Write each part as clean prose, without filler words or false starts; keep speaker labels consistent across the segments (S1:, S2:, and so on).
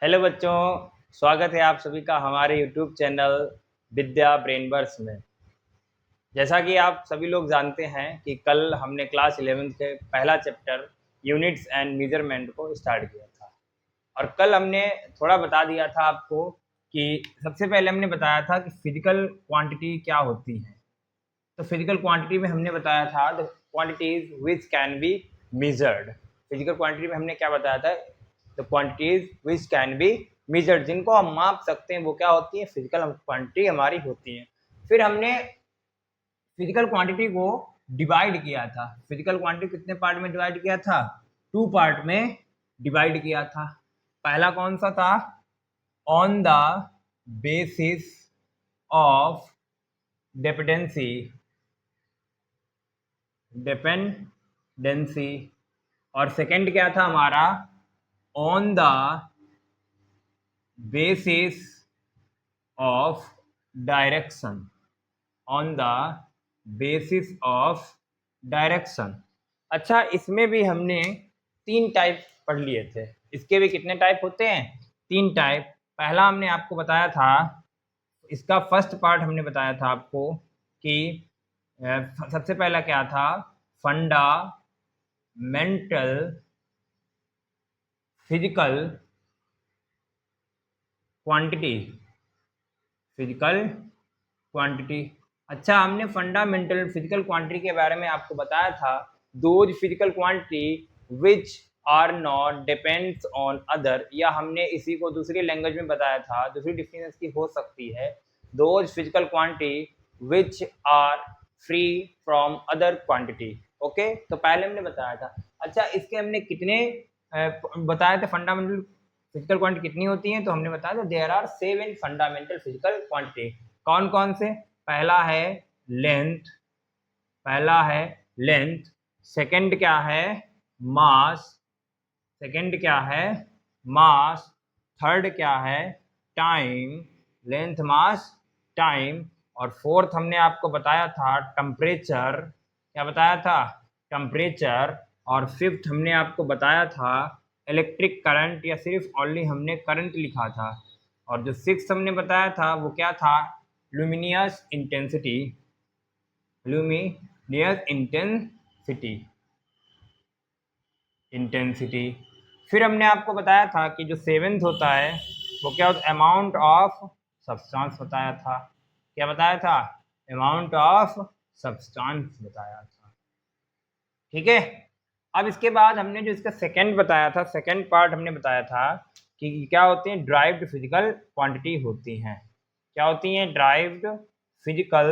S1: Hello बच्चों, स्वागत है आप सभी का हमारे यूट्यूब चैनल विद्या ब्रेनवर्स में। जैसा कि आप सभी लोग जानते हैं कि कल हमने क्लास 11th के पहला चैप्टर यूनिट्स एंड मेजरमेंट को स्टार्ट किया था। और कल हमने थोड़ा बता दिया था आपको कि सबसे पहले हमने बताया था कि फिजिकल क्वांटिटी क्या होती है। तो फिजिकल क्वांटिटी में हमने बताया था the quantities which can be measured. Physical quantity में हमने क्या बताया था, the quantities which can be measured, जिनको हम माप सकते हैं वो क्या होती है, फिजिकल क्वांटिटी हमारी होती है। फिर हमने फिजिकल क्वांटिटी को डिवाइड किया था। फिजिकल क्वांटिटी कितने पार्ट में डिवाइड किया था? 2 पार्ट में डिवाइड किया था। पहला कौन सा था? On the basis of dependency dependency और सेकंड क्या था हमारा? On the basis of direction. On the basis of direction. अच्छा, इसमें भी हमने 3 टाइप पढ़ लिए थे। इसके भी कितने टाइप होते हैं? 3 टाइप। पहला हमने आपको बताया था, इसका फर्स्ट पार्ट हमने बताया था आपको कि सबसे पहला क्या था? Fundamental physical quantity. Physical quantity. अच्छा, हमने फंडामेंटल फिजिकल क्वांटिटी के बारे में आपको बताया था, those physical quantity which are not depends on other, या हमने इसी को दूसरी लैंग्वेज में बताया था, दूसरी डिफिनेशन इसकी हो सकती है, those physical quantity which are free from other quantity. Okay, तो पहले हमने बताया था। अच्छा, इसके हमने कितने बताए थे फंडामेंटल फिजिकल क्वांटिटी कितनी होती है? तो हमने बताया था there are 7 fundamental physical quantity. कौन कौन से? पहला है लेंथ। पहला है लेंथ। सेकंड क्या है? मास। सेकंड क्या है? मास। थर्ड क्या है? टाइम। लेंथ, मास, टाइम। और फोर्थ हमने आपको बताया था टेम्परेचर। क्या बताया था? टेम्परेचर। और फिफ्थ हमने आपको बताया था इलेक्ट्रिक करंट, या सिर्फ ओनली हमने करंट लिखा था। और जो सिक्स हमने बताया था वो क्या था? Luminous intensity. Luminous intensity. Intensity. फिर हमने आपको बताया था कि जो सेवेंथ होता है वो क्या होता है? अमाउंट ऑफ सब्सटेंस बताया था। क्या बताया था? अमाउंट ऑफ सब्सटेंस बताया था। ठीक है। अब इसके बाद हमने जो इसका सेकंड बताया था, सेकंड पार्ट हमने बताया था कि क्या होते हैं? ड्राइव्ड फिजिकल क्वांटिटी होती हैं। क्या होती हैं? ड्राइव्ड फिजिकल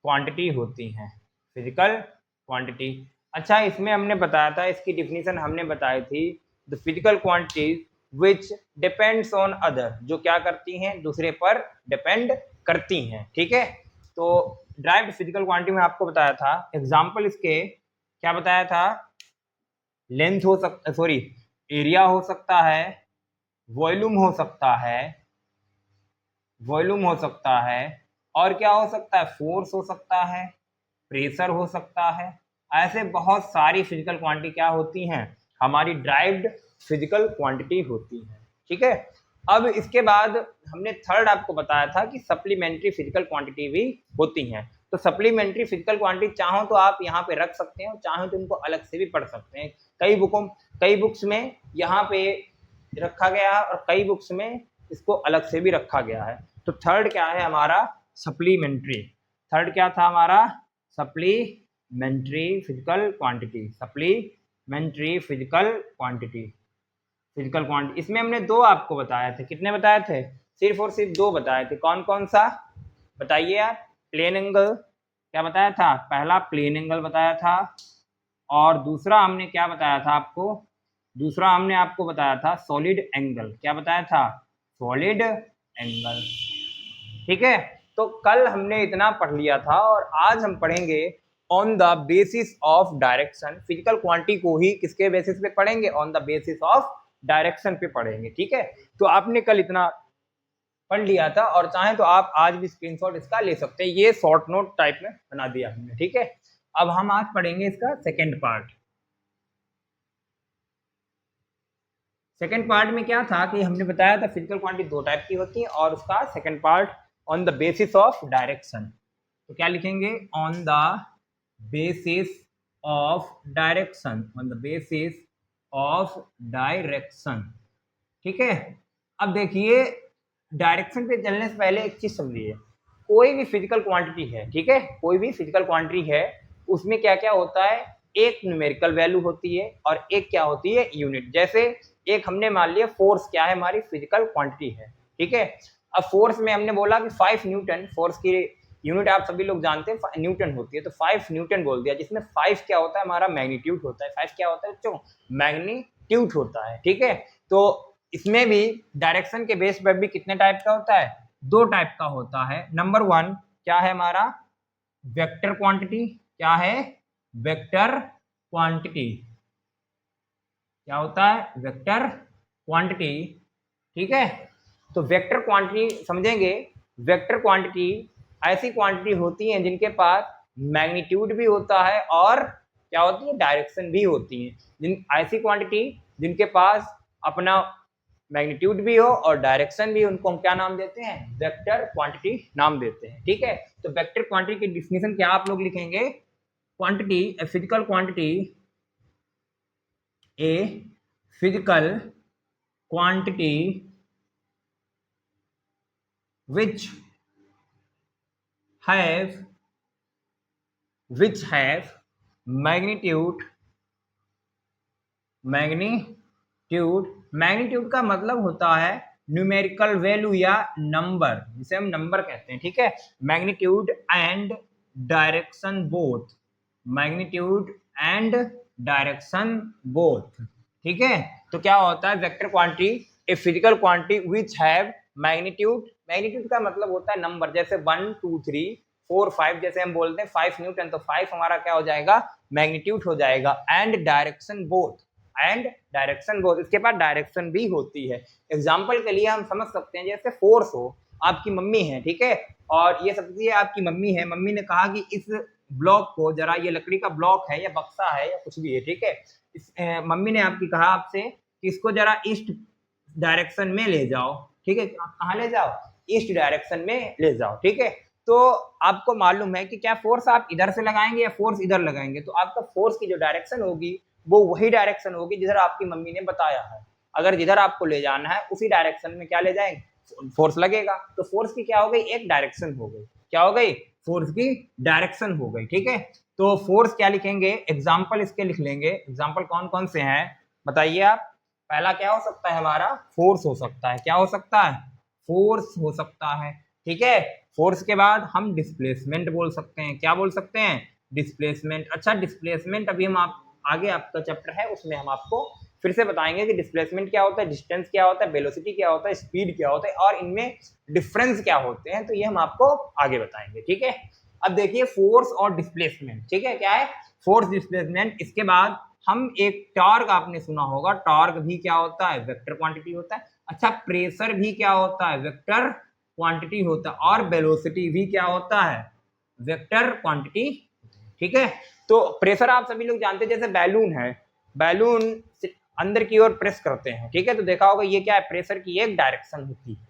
S1: क्वांटिटी होती हैं। Physical quantity. अच्छा, इसमें हमने बताया था, इसकी डिफिनीशन हमने बताई थी, the physical quantities which depends on other, जो क्या करती हैं? दूसरे पर डिपेंड करती हैं। ठीक है। तो ड्राइव्ड फिजिकल क्वांटिटी में आपको बताया था एग्जाम्पल इसके, क्या बताया था? लेंथ हो सकता, सॉरी, एरिया हो सकता है, वॉल्यूम हो सकता है, वॉल्यूम हो सकता है, और क्या हो सकता है? फोर्स हो सकता है, प्रेशर हो सकता है। ऐसे बहुत सारी फिजिकल क्वांटिटी क्या होती हैं? हमारी ड्राइव्ड फिजिकल क्वांटिटी होती हैं। ठीक है। अब इसके बाद हमने थर्ड आपको बताया था कि सप्लीमेंट्री फिजिकल क्वांटिटी भी होती हैं। तो सप्लीमेंट्री फिजिकल क्वांटिटी चाहो तो आप यहाँ पे रख सकते हैं, चाहो तो उनको अलग से भी पढ़ सकते हैं। कई बुक्स में यहाँ पे रखा गया है और कई बुक्स में इसको अलग से भी रखा गया है। तो थर्ड क्या है हमारा? सप्लीमेंट्री। थर्ड क्या था हमारा? Supplementary physical quantity. Supplementary physical quantity. Physical quantity इसमें हमने 2 आपको बताए थे। कितने बताए थे? सिर्फ और सिर्फ 2 बताए थे। कौन कौन सा बताइए आप? Plane angle. क्या बताया था? पहला प्लेन एंगल बताया था, और दूसरा हमने क्या बताया था आपको? दूसरा हमने आपको बताया था सॉलिड एंगल। क्या बताया था? Solid angle. ठीक है। तो कल हमने इतना पढ़ लिया था और आज हम पढ़ेंगे on the basis of direction. Physical quantity को ही किसके बेसिस पे पढ़ेंगे? On the basis of direction पे पढ़ेंगे। ठीक है। तो आपने कल इतना पढ़ लिया था और चाहे तो आप आज भी स्क्रीनशॉट इसका ले सकते हैं। ये शॉर्ट नोट टाइप में बना दिया हमने। ठीक है। अब हम आज पढ़ेंगे इसका सेकेंड पार्ट। सेकेंड पार्ट में क्या था कि हमने बताया था फिजिकल क्वांटिटी दो टाइप की होती है, और उसका second part on the basis of direction. तो क्या लिखेंगे? On the basis of direction, on the basis of direction. ठीक है। अब देखिए, डायरेक्शन पे चलने से पहले एक चीज समझिए, कोई भी फिजिकल क्वांटिटी है, ठीक है, कोई भी फिजिकल क्वांटिटी है, उसमें क्या क्या होता है, एक न्यूमेरिकल वैल्यू होती है और एक क्या होती है, यूनिट। जैसे एक हमने मान लिया फोर्स क्या है, हमारी फिजिकल क्वांटिटी है, ठीक है। अब फोर्स में हमने बोला कि 5 न्यूटन, फोर्स की यूनिट आप सभी लोग जानते हैं न्यूटन होती है, तो 5 न्यूटन बोल दिया, जिसमें 5 क्या होता है, हमारा मैग्नीट्यूड होता है। 5 क्या होता है बच्चों? मैग्नीट्यूड होता है, ठीक है। तो इसमें भी डायरेक्शन के बेस पर भी कितने टाइप का होता है? दो टाइप का होता है। नंबर 1 क्या है हमारा? Vector quantity. क्या है? Vector quantity. क्या होता है? वेक्टर क्वांटिटी, ठीक है। तो वेक्टर क्वांटिटी समझेंगे। वेक्टर क्वांटिटी ऐसी क्वांटिटी होती है जिनके पास मैग्नीट्यूड भी होता है और क्या होती है, डायरेक्शन भी होती है। जिन ऐसी क्वांटिटी जिनके पास अपना मैग्नीट्यूड भी हो और डायरेक्शन भी, उनको हम क्या नाम देते हैं? वेक्टर क्वांटिटी नाम देते हैं, ठीक है। तो वेक्टर क्वांटिटी की डिफिनेशन क्या आप लोग लिखेंगे? Quantity, a physical quantity, a physical quantity which have magnitude, magnitude का मतलब होता है न्यूमेरिकल वैल्यू या नंबर, जिसे हम नंबर कहते हैं, ठीक है। Magnitude and direction both, magnitude and direction both, ठीक है। तो क्या होता है vector quantity? A physical quantity which have magnitude, magnitude का मतलब होता है नंबर, जैसे 1 2 3 4 5, जैसे हम बोलते हैं 5 न्यूटन, तो 5 हमारा क्या हो जाएगा? मैग्नीट्यूड हो जाएगा। And direction both, and direction both, इसके पास डायरेक्शन भी होती है। एग्जाम्पल के लिए हम समझ सकते हैं, जैसे फोर्स हो, आपकी मम्मी है, ठीक है, और ये समझिए आपकी मम्मी है, मम्मी ने कहा कि इस ब्लॉक को जरा, ये लकड़ी का ब्लॉक है या बक्सा है या कुछ भी है, ठीक है, मम्मी ने आपकी कहा आपसे कि इसको जरा ईस्ट डायरेक्शन में ले जाओ, ठीक है। कहाँ ले जाओ? ईस्ट डायरेक्शन में ले जाओ, ठीक है। तो आपको मालूम है कि क्या फोर्स आप इधर से लगाएंगे या फोर्स इधर लगाएंगे, तो आपका फोर्स की जो डायरेक्शन होगी वो वही डायरेक्शन होगी जिधर आपकी मम्मी ने बताया है। अगर जिधर आपको ले जाना है उसी डायरेक्शन में क्या ले जाएंगे? फोर्स लगेगा। तो फोर्स की क्या हो गई? एक डायरेक्शन हो गई। क्या हो गई? फोर्स की डायरेक्शन हो गई, ठीक है। तो फोर्स क्या लिखेंगे? एग्जाम्पल इसके लिख लेंगे। एग्जाम्पल कौन कौन से हैं बताइए आप। पहला क्या हो सकता है हमारा? फोर्स हो सकता है। क्या हो सकता है? फोर्स हो सकता है, ठीक है। फोर्स के बाद हम डिस्प्लेसमेंट बोल सकते हैं। क्या बोल सकते हैं? डिस्प्लेसमेंट। अच्छा, डिस्प्लेसमेंट अभी हम आप आगे आपका चैप्टर है उसमें हम आपको फिर से बताएंगे कि डिस्प्लेसमेंट क्या होता है, डिस्टेंस क्या होता है, वेलोसिटी क्या होता है, स्पीड क्या होता है और इनमें डिफरेंस क्या होते हैं, तो ये हम आपको आगे बताएंगे, ठीक है। अब देखिए फोर्स और डिस्प्लेसमेंट, ठीक है, क्या है? Force, displacement. इसके बाद हम एक टॉर्क, आपने सुना होगा, टॉर्क भी क्या होता है? वेक्टर क्वांटिटी होता है। अच्छा, प्रेशर भी क्या होता है? वेक्टर क्वांटिटी होता है। और वेलोसिटी भी क्या होता है? वेक्टर क्वांटिटी, ठीक है। तो प्रेशर आप सभी लोग जानते हैं, जैसे बैलून है, बैलून अंदर की ओर प्रेस करते हैं, ठीक है, तो देखा होगा ये क्या है? प्रेशर की एक डायरेक्शन होती है,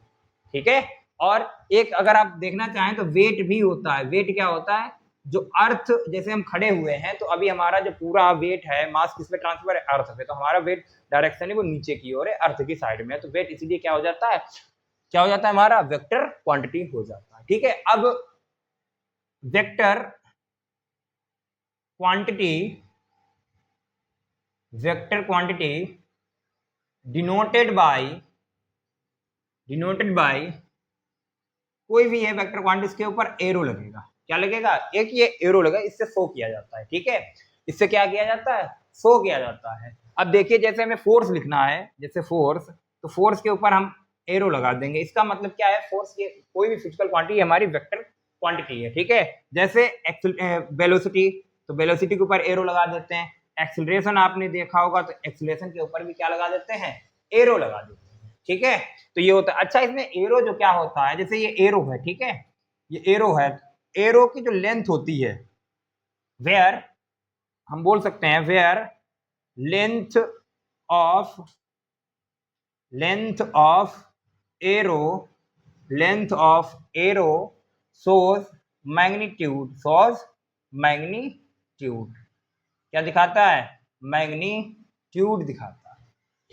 S1: ठीक है। और एक अगर आप देखना चाहें तो वेट भी होता है। वेट क्या होता है? जो अर्थ, जैसे हम खड़े हुए हैं तो अभी हमारा जो पूरा वेट है, मास किस पे ट्रांसफर है? अर्थ पे, तो हमारा वेट डायरेक्शन है वो नीचे की ओर है, अर्थ की साइड में है, तो वेट इसीलिए क्या हो जाता है? क्या हो जाता है? हमारा वेक्टर क्वांटिटी हो जाता है, ठीक है। अब vector quantity, vector quantity denoted by कोई भी है वेक्टर क्वांटिटी, इसके ऊपर एरो लगेगा। क्या लगेगा? एक ये एरो लगेगा, इससे शो किया जाता है, ठीक है। इससे क्या किया जाता है? शो किया जाता है। अब देखिए, जैसे हमें फोर्स लिखना है, जैसे फोर्स, तो फोर्स के ऊपर हम एरो लगा देंगे। इसका मतलब क्या है? फोर्स की कोई भी फिजिकल क्वांटिटी हमारी वेक्टर क्वांटिटी है, ठीक है। जैसे वेलोसिटी, तो वेलोसिटी के ऊपर एरो लगा देते हैं। एक्सीलरेशन आपने देखा होगा, तो एक्सीलरेशन के ऊपर भी क्या लगा देते हैं? एरो लगा देते हैं, ठीक है। तो ये होता है। अच्छा, इसमें एरो जो क्या होता है, जैसे ये एरो है, ठीक है, ये एरो है, एरो की जो लेंथ होती है, वेयर, हम बोल सकते हैं where length of length of arrow shows magnitude क्या दिखाता है? मैग्नीट्यूड दिखाता है।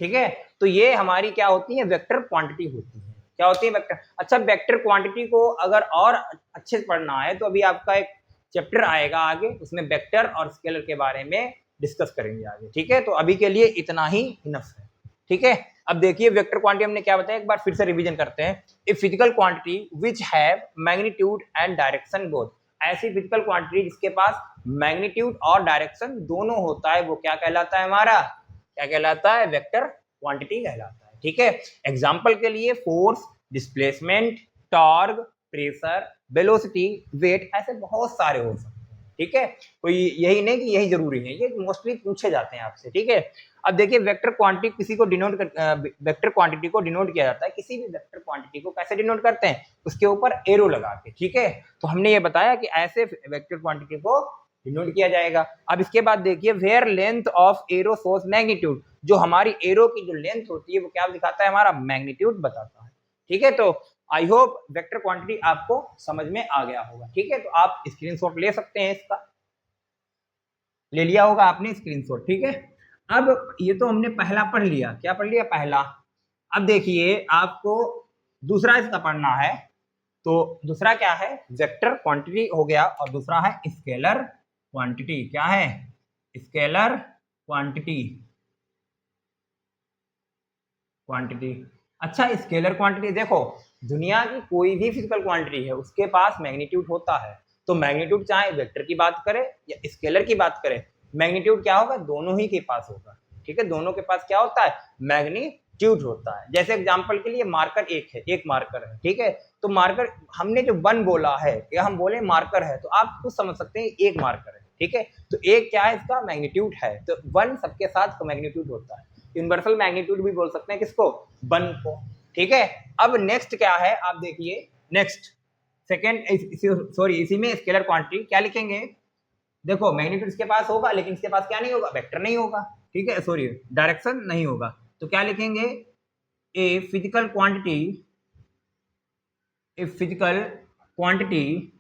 S1: ठीक है, तो ये हमारी क्या होती है? वेक्टर क्वांटिटी होती है। क्या होती है? वेक्टर। अच्छा, वेक्टर क्वांटिटी को अगर और अच्छे से पढ़ना है तो अभी आपका एक चैप्टर आएगा आगे, उसमें वेक्टर और स्केलर के बारे में डिस्कस करेंगे आगे। ठीक है, तो अभी के लिए इतना ही इनफ है। ठीक है, अब देखिए वेक्टर क्वांटिटी हमने क्या बताया, एक बार फिर से रिवीजन करते हैं। A physical quantity which have magnitude and direction both, ऐसी फिजिकल क्वांटिटी जिसके पास मैग्नीट्यूड और डायरेक्शन दोनों होता है, वो क्या कहलाता है? हमारा क्या कहलाता है? वेक्टर क्वांटिटी कहलाता है। ठीक है, एग्जांपल के लिए force, displacement, torque, pressure, velocity, weight, ऐसे बहुत सारे हो सकते हैं। ठीक है, कोई यही नहीं कि यही जरूरी है, ये मोस्टली पूछे जाते हैं आपसे। ठीक है, अब देखिए वेक्टर क्वांटिटी किसी को डिनोट वेक्टर क्वांटिटी को डिनोट किया जाता है, किसी भी वेक्टर क्वांटिटी को कैसे डिनोट करते हैं? उसके ऊपर एरो लगा के। ठीक है, तो हमने ये बताया कि ऐसे वेक्टर क्वांटिटी को डिनोट किया जाएगा। अब इसके बाद देखिए where length of arrow shows magnitude, जो हमारी एरो की जो लेंथ होती है वो क्या दिखाता है? हमारा मैग्नीट्यूड बताता है। ठीक है, तो आई होप वेक्टर क्वांटिटी आपको समझ में आ गया होगा। ठीक है, तो आप स्क्रीनशॉट ले सकते हैं, इसका ले लिया होगा आपने स्क्रीनशॉट। ठीक है, अब ये तो हमने पहला पढ़ लिया। क्या पढ़ लिया? पहला। अब देखिए आपको दूसरा इसका पढ़ना है। तो दूसरा क्या है? वेक्टर क्वांटिटी हो गया, और दूसरा है स्केलर क्वांटिटी। क्या है? Scalar quantity. अच्छा, स्केलर क्वांटिटी देखो, दुनिया की कोई भी फिजिकल क्वांटिटी है उसके पास मैग्नीट्यूड होता है। तो मैग्नीट्यूड चाहे वेक्टर की बात करें या स्केलर की बात करें, मैग्नीट्यूड क्या होगा? दोनों ही के पास होगा। ठीक है, दोनों के पास क्या होता है? मैग्नीट्यूड होता है। जैसे एग्जांपल के लिए मार्कर एक है, एक मार्कर है। ठीक है, तो मार्कर हमने जो 1 बोला है या हम बोले मार्कर है, तो आप कुछ समझ सकते हैं एक मार्कर है। ठीक है, तो एक क्या है? इसका मैग्नीट्यूड है। तो 1 सबके साथ मैग्नीट्यूड होता है। यूनिवर्सल मैग्नीट्यूड भी बोल सकते हैं किसको? 1 को। ठीक है, अब नेक्स्ट क्या है? आप देखिए नेक्स्ट सेकेंड, सॉरी, इसी में स्केलर क्वांटिटी क्या लिखेंगे? देखो मैग्नीट्यूड इसके पास होगा, लेकिन इसके पास क्या नहीं होगा? वेक्टर नहीं होगा। ठीक है, सॉरी, डायरेक्शन नहीं होगा। तो क्या लिखेंगे? A physical quantity, a physical quantity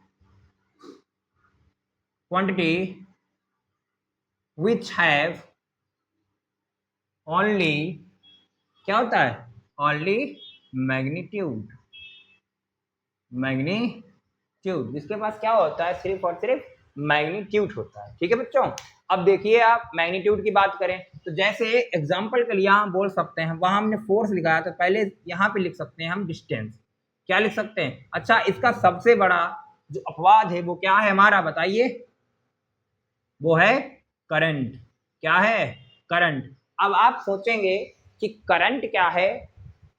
S1: which have only, क्या होता है? only मैग्नीट्यूड, जिसके पास क्या होता है? सिर्फ और सिर्फ मैग्नीट्यूड होता है। ठीक है बच्चों, अब देखिए आप मैग्नीट्यूड की बात करें तो जैसे एग्जांपल के लिए यहाँ बोल सकते हैं, वहां हमने फोर्स लिखा है तो पहले यहाँ पे लिख सकते हैं हम डिस्टेंस। क्या लिख सकते हैं? अच्छा, इसका सबसे बड़ा जो अपवाद है वो क्या है हमारा? बताइए। वो है करंट। क्या है? करंट। अब आप सोचेंगे कि करंट क्या है?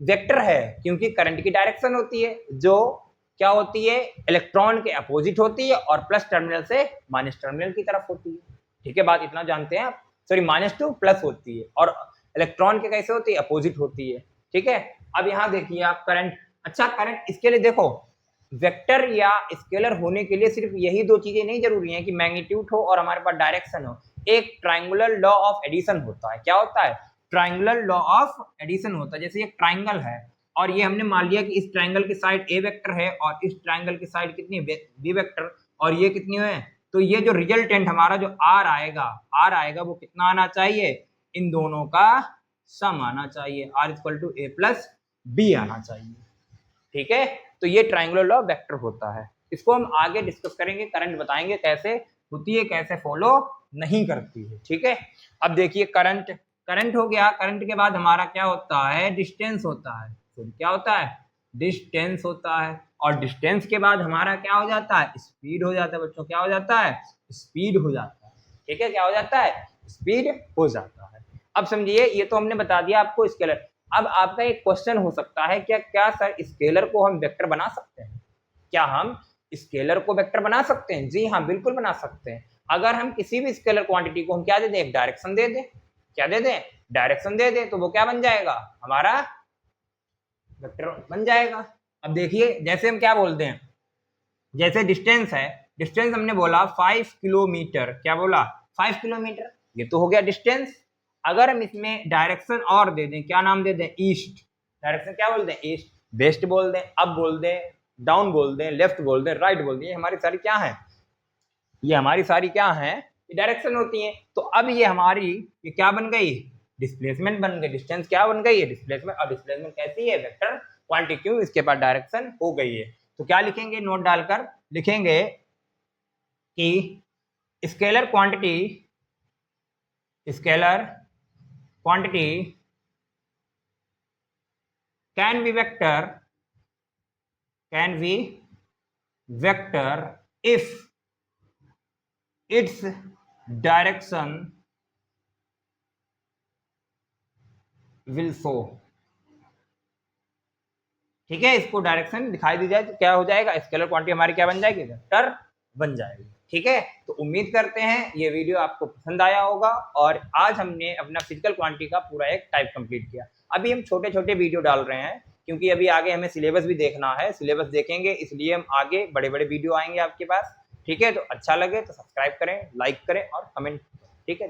S1: वेक्टर है, क्योंकि करंट की डायरेक्शन होती है जो क्या होती है? इलेक्ट्रॉन के अपोजिट होती है और प्लस टर्मिनल से माइनस टर्मिनल की तरफ होती है। ठीक है, बात इतना जानते हैं आप। सॉरी, माइनस टू प्लस होती है, और इलेक्ट्रॉन के कैसे होती है? अपोजिट होती है। ठीक है, अब यहाँ देखिए आप करंट। अच्छा, करंट इसके लिए देखो, वेक्टर या स्केलर होने के लिए सिर्फ यही दो चीजें नहीं जरूरी है कि मैग्नीट्यूड हो और हमारे पास डायरेक्शन हो। एक ट्राइंगुलर लॉ ऑफ एडिशन होता है। क्या होता है? ट्राइंगुलर लॉ ऑफ एडिशन होता है। जैसे एक ट्राइंगल है और ये हमने मान लिया कि इस ट्राइंगल की साइड ए वेक्टर है और इस ट्राइंगल की साइड कितनी है? बी वेक्टर, और ये कितनी है? तो ये जो रिजल्टेंट हमारा जो आर आएगा वो कितना आना चाहिए? इन दोनों का सम आना चाहिए। R equal to A plus B आना चाहिए। ठीक है, तो ये ट्राइंगुलर लॉ वेक्टर होता है। इसको हम आगे डिस्कस करेंगे, करंट बताएंगे कैसे होती है, कैसे फॉलो नहीं करती है। ठीक है, अब देखिए करंट हो गया। करंट के बाद हमारा क्या होता है? डिस्टेंस होता है। तो क्या होता है? डिस्टेंस होता है। और डिस्टेंस के बाद हमारा क्या हो जाता है? स्पीड हो जाता है बच्चों। क्या हो जाता है? स्पीड हो जाता है। ठीक है, क्या हो जाता है? स्पीड हो जाता है। अब समझिए, ये तो हमने बता दिया आपको स्केलर। अब आपका एक क्वेश्चन हो सकता है, क्या सर स्केलर को हम वेक्टर बना सकते हैं? क्या हम स्केलर को वेक्टर बना सकते हैं? जी हाँ, बिल्कुल बना सकते हैं। अगर हम किसी भी स्केलर क्वांटिटी को हम क्या दे दें? एक डायरेक्शन दे दें। क्या दे दें? डायरेक्शन दे दें, तो वो क्या बन जाएगा? हमारा वेक्टर बन जाएगा। अब देखिए, जैसे हम क्या बोलते हैं, जैसे डिस्टेंस है, डिस्टेंस हमने बोला 5 किलोमीटर। क्या बोला? 5 किलोमीटर। ये तो हो गया डिस्टेंस। अगर हम इसमें डायरेक्शन और दे दें, क्या नाम दे दें? ईस्ट, डायरेक्शन क्या बोलते हैं, ईस्ट, वेस्ट बोल दें, अप बोल दें, डाउन बोल दें, लेफ्ट बोल दें, राइट बोल दें, ये हमारी सारी क्या है, ये हमारी सारी क्या है, ये डायरेक्शन होती है। तो अब ये हमारी ये क्या बन गई, डिस्प्लेसमेंट बन गई, डिस्टेंस क्या बन गई है, डिस्प्लेसमेंट। और डिस्प्लेसमेंट कैसी है, वेक्टर क्वांटिटी, क्यों, इसके पास डायरेक्शन हो गई है। तो क्या लिखेंगे, नोट डालकर लिखेंगे कि scalar quantity can be vector if its direction will show। ठीक है, इसको डायरेक्शन दिखाई दी जाए तो क्या हो जाएगा, स्केलर क्वांटिटी हमारी क्या बन जाएगी, वेक्टर बन जाएगी। ठीक है, तो उम्मीद करते हैं ये वीडियो आपको पसंद आया होगा। और आज हमने अपना फिजिकल क्वांटिटी का पूरा एक टाइप कंप्लीट किया। अभी हम छोटे छोटे वीडियो डाल रहे हैं क्योंकि अभी आगे हमें सिलेबस भी देखना है, सिलेबस देखेंगे इसलिए हम आगे बड़े बड़े वीडियो आएंगे आपके पास। ठीक है, तो अच्छा लगे तो सब्सक्राइब करें, लाइक करें और कमेंट। ठीक है।